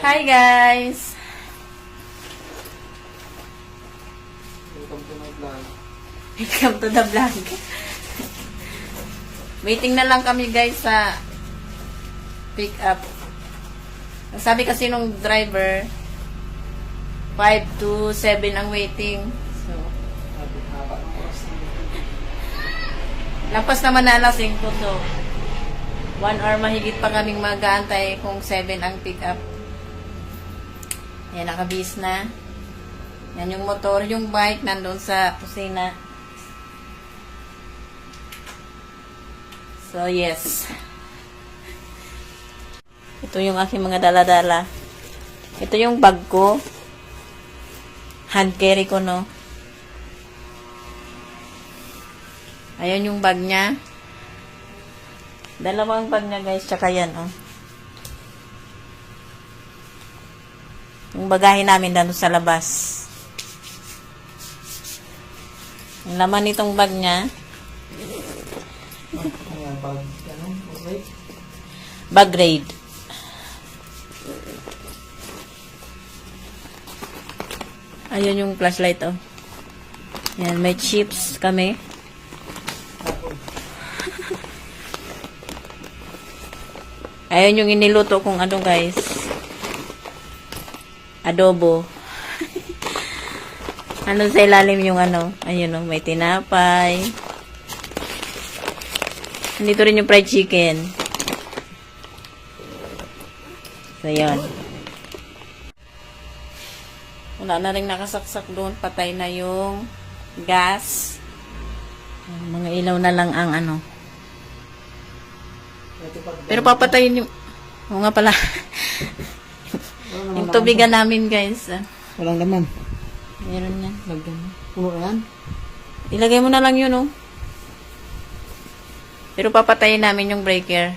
Hi guys! Welcome to my vlog. Welcome to the vlog. Waiting na lang kami guys sa pick up. Sabi kasi nung driver 5 to 7 ang waiting. So, Haba ng oras na. lampas naman na alas 5 so 1 hour mahigit pa kaming mag-aantay kung 7 ang pick up. Yan, nakabis na. Yan yung motor, yung bike nandun sa kusina. So, yes. Ito yung aking mga dala-dala. Ito yung bag ko. Hand carry ko, no? Ayan yung bag niya. Dalawang bag niya, guys. Tsaka yan, oh. Yung bagahe namin dano sa labas. Yung laman nitong bag niya. Ayan, bag. Ganun, okay. Bag grade. Ayun yung flashlight, oh. Yan, may chips kami. Ayun yung iniluto kong ano, guys. Adobo. Ano sa ilalim yung ano? Ayun, oh, may tinapay. Nandito rin yung fried chicken. So, yun. Wala na rin nakasaksak doon. Patay na yung gas. Mga ilaw na lang ang ano. Pero papatayin yung... Oo nga pala. Yung tubigan namin, guys. Walang laman. Meron yan. Lagyan mo. Puno yan. Ilagay mo na lang yun, oh. Pero papatayin namin yung breaker.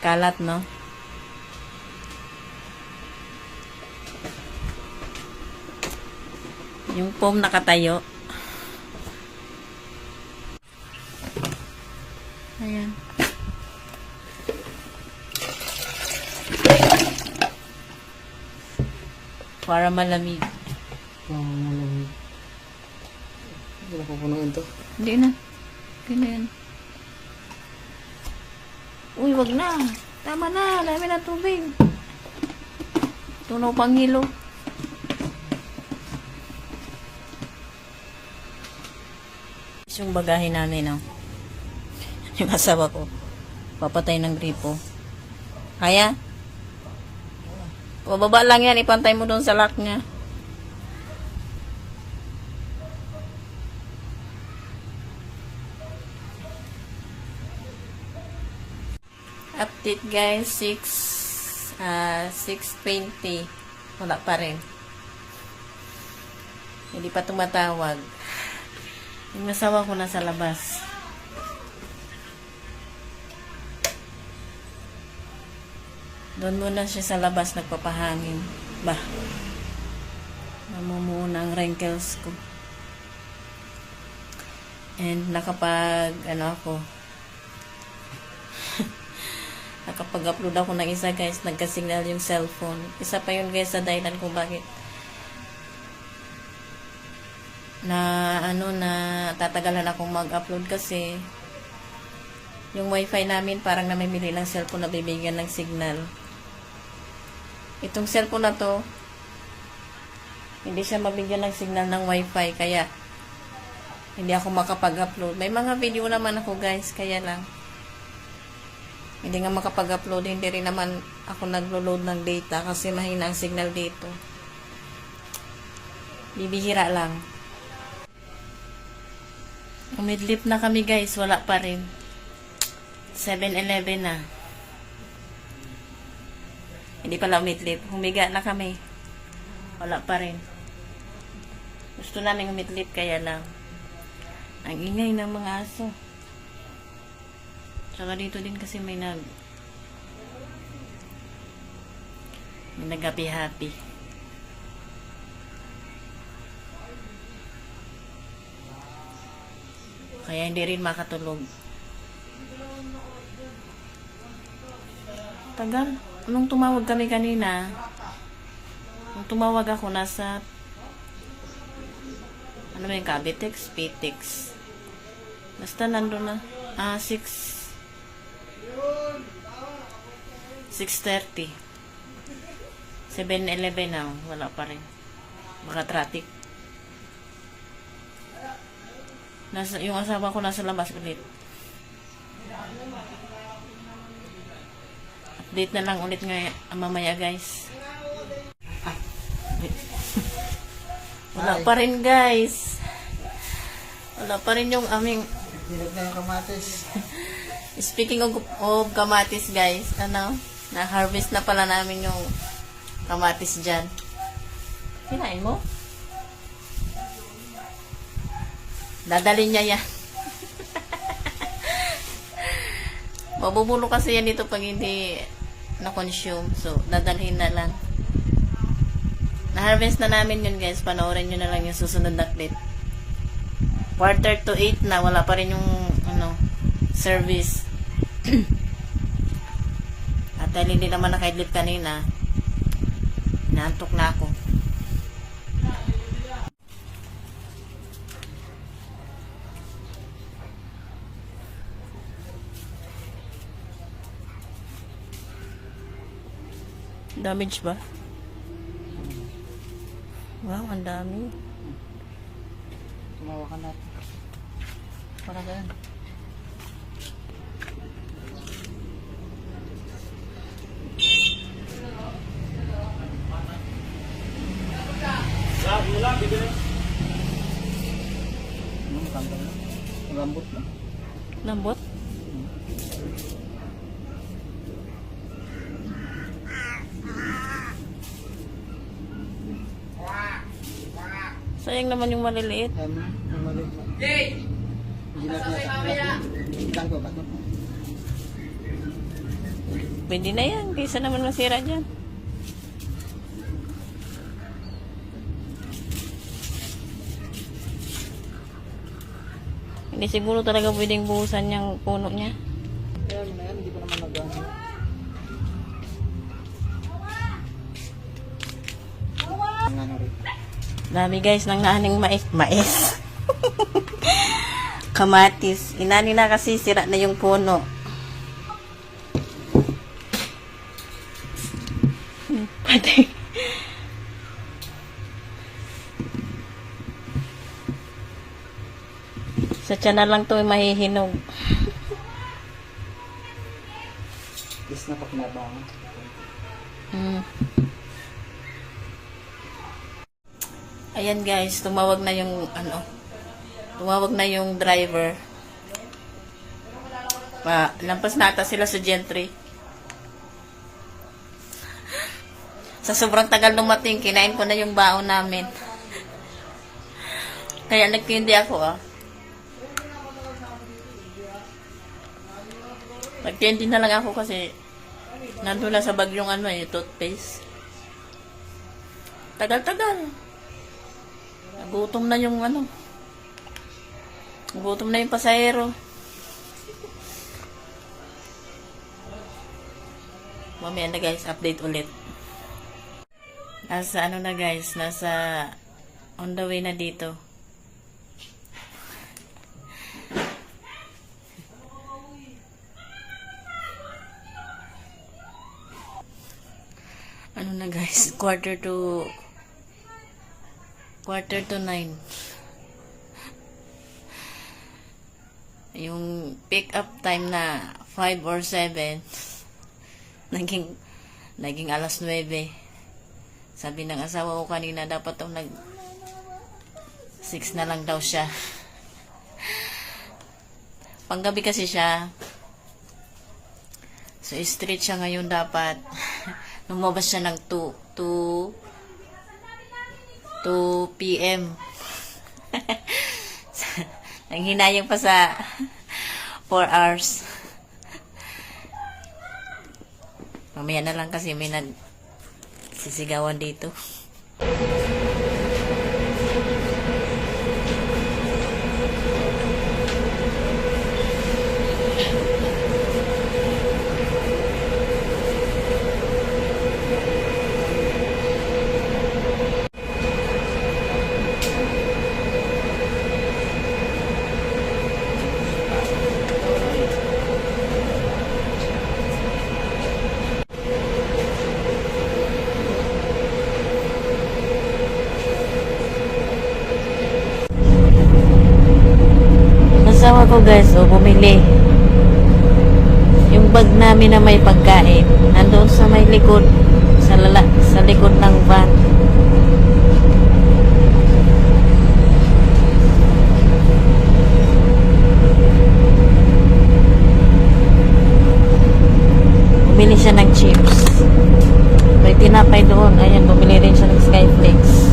Kalat, no? Yung foam nakatayo. Ayan. Para malamig. Malamig. Hindi na pupunuin to. Hindi na. Okay na yan. Uy, wag na. Tama na. Dami na tubig. Tunaw pang hilo. Yung bagahe namin, no? Yung asawa ko. Papatay ng gripo. Kaya? Bababa lang yan. Ipantay mo doon sa lock niya. Update guys, 6:20. Wala pa rin. Hindi pa tumatawag. Yung asawa ko nasa labas. Doon muna siya sa labas nagpapahangin. Bah. Namumuuna ang wrinkles ko. And nakapag ako nakapag-upload ako ng isa guys, nagka-signal yung cellphone. Isa pa yun guys sa dahilan kung bakit na tatagalan akong mag-upload kasi yung wifi namin parang namimili ng cellphone na bibigyan ng signal. Itong cellphone na to hindi siya mabigyan ng signal ng wifi kaya hindi ako makapag-upload. May mga video naman ako guys, kaya lang hindi nga makapag-upload. Hindi rin naman ako naglo-load ng data kasi mahina ang signal dito. Bibihira lang. Umidlip na kami guys, wala pa rin. 7-Eleven na. Hindi pala umidlip. Humiga na kami. Wala pa rin. Gusto namin umidlip kaya lang. Ang ingay ng mga aso. Tsaka dito din kasi may nag-happy-happy. Kaya hindi rin makatulog. Tagal. nung tumawag kami kanina, nung tumawag ako, nasa, ano ba yung Cavitex? Pitex. Basta nandun na, 6:30. 7-Eleven na, wala pa rin. Baka traffic. Yung asawa ko nasa labas ulit. Update na lang ulit mamaya guys. Wala pa rin guys. Wala pa rin yung aming Hirap na yung kamatis. speaking of kamatis guys, na-harvest na pala namin yung kamatis dyan. Kinain mo? Dadalhin niya yan. Mabubulo kasi yan dito pag hindi na-consume. So, dadalhin na lang. Na-harvest na namin yun guys. Panoorin nyo na lang yung susunod na clip. 7:45 na. Wala pa rin yung service. At dahil hindi naman nakaidlip kanina, naantok na ako. Damage ba? Wow, ang dami. Tumawa ka natin. Para ba yan? Tanggal na. Lambot na. Lambot? Sayang naman yung maliliit. Yung maliit na. Hindi na Tangko, bakit? Pwede na yan. Kaysa naman masira dyan. Hindi siguro talaga pwedeng buhusan yung puno niya. Kaya na yan, hindi ko naman nagano. Ang ano rin. Dami guys ng naning mais. Kamatis. Inani na kasi sira na yung puno. Pati. Sa tiyan na lang to mahihinog. Yes na pa kinabangan. Ayan guys, tumawag na yung driver. Lampas na ata sila sa Gentry. Sa sobrang tagal dumating, kinain ko na yung baon namin. Kaya nagtindi ako Nagtindi na lang ako kasi nandun na sa bag yung toothpaste. Tagal-tagal. Gutom na yung Gutom na yung pasahero. Mamaya na guys, update ulit. Nasa na guys, nasa on the way na dito. Na guys, quarter to 9. Yung pick up time na 5 or 7 naging alas 9. Sabi ng asawa ko kanina dapat 6 na lang daw siya. Panggabi kasi siya. So straight siya ngayon dapat. Lumabas siya ng 2 p.m. Nanghinayang pa sa 4 hours. Mamaya na lang kasi may nagsisigawan dito. ako guys, bumili. Yung bag namin na may pagkain, nandoon sa may likod, sa likod ng van. Bumili siya ng chips. May tinapay doon. Ayan, bumili rin siya ng Skyflakes.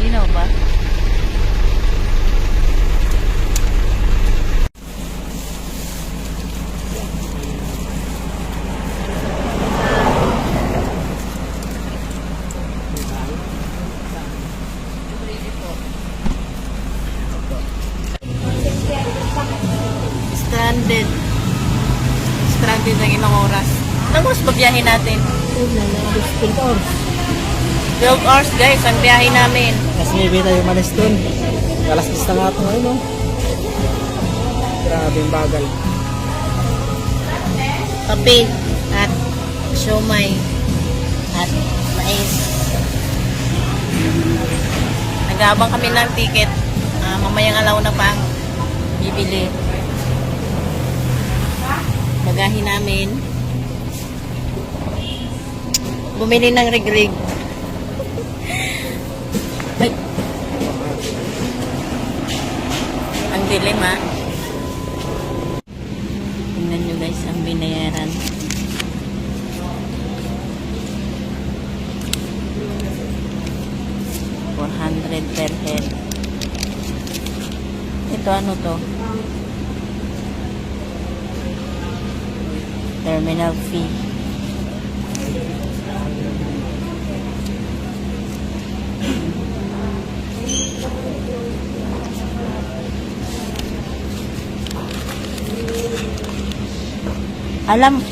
Linaw ba? Stranded. Stranded ng ilang oras. Ilang oras ba biyahe natin? 12 hours guys, ang biyahe namin. Kasi may tayo malis dun. Alas 10 na nga ito ngayon, no? Grabe yung bagal. Kape at siomay at mais. Nag-aabang kami ng ticket. Mamayang alaw na pang bibili. Bagahin namin. Bumili ng rig-rig. Ay. Ang dilim ha. Tingnan nyo guys ang binayaran. $400 per head. Ito ano to? Terminal fee. Alam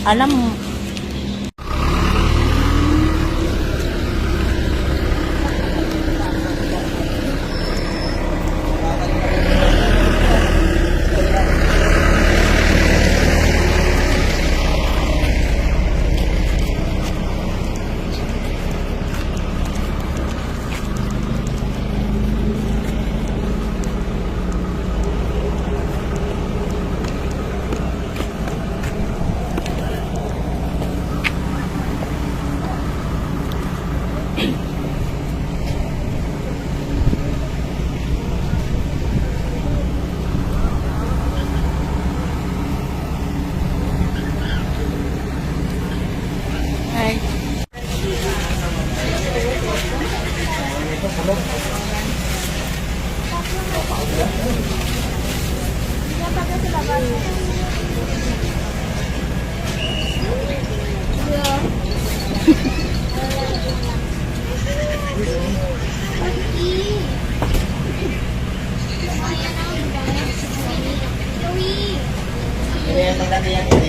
Kaya maganda yan.